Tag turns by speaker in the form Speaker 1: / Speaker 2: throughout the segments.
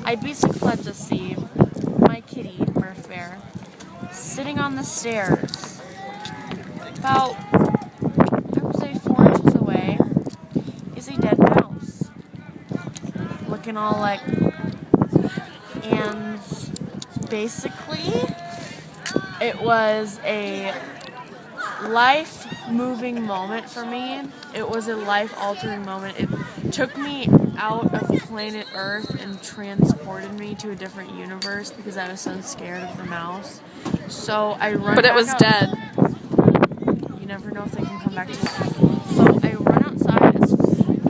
Speaker 1: I basically had to see my kitty, Murph Bear, sitting on the stairs about, I would say 4 inches away is a dead mouse. Looking all like, and basically it was a life-moving moment for me. It was a life-altering moment. It took me out of planet Earth and transported me to a different universe because I was so scared of the mouse. So I run.
Speaker 2: But it was dead.
Speaker 1: You never know if they can come back to life. So I run outside as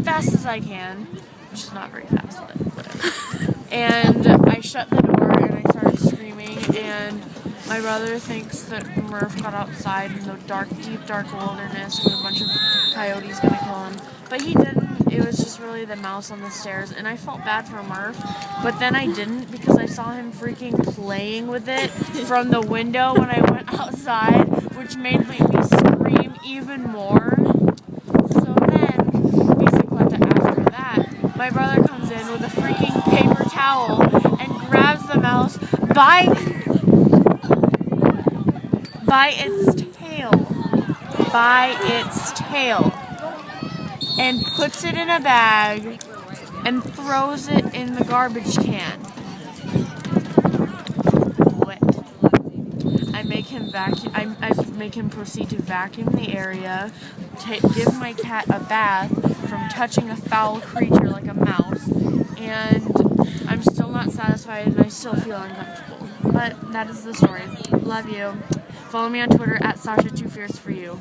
Speaker 1: fast as I can, which is not very fast, but whatever. And I shut the door and I started screaming, and my brother thinks that Murph got outside in the deep, dark wilderness with a bunch of coyotes gonna kill him. But he didn't. It was just really the mouse on the stairs, and I felt bad for Murph. But then I didn't because I saw him freaking playing with it from the window when I went outside, which made me scream even more. So then, basically after that, my brother comes in with a freaking paper towel and grabs the mouse by its tail, and puts it in a bag and throws it in the garbage can. Wet. I make him proceed to vacuum the area, give my cat a bath from touching a foul creature like a mouse, and I'm still not satisfied and I still feel uncomfortable. But that is the story. Love you. Follow me on Twitter at Sasha2Fierce for you.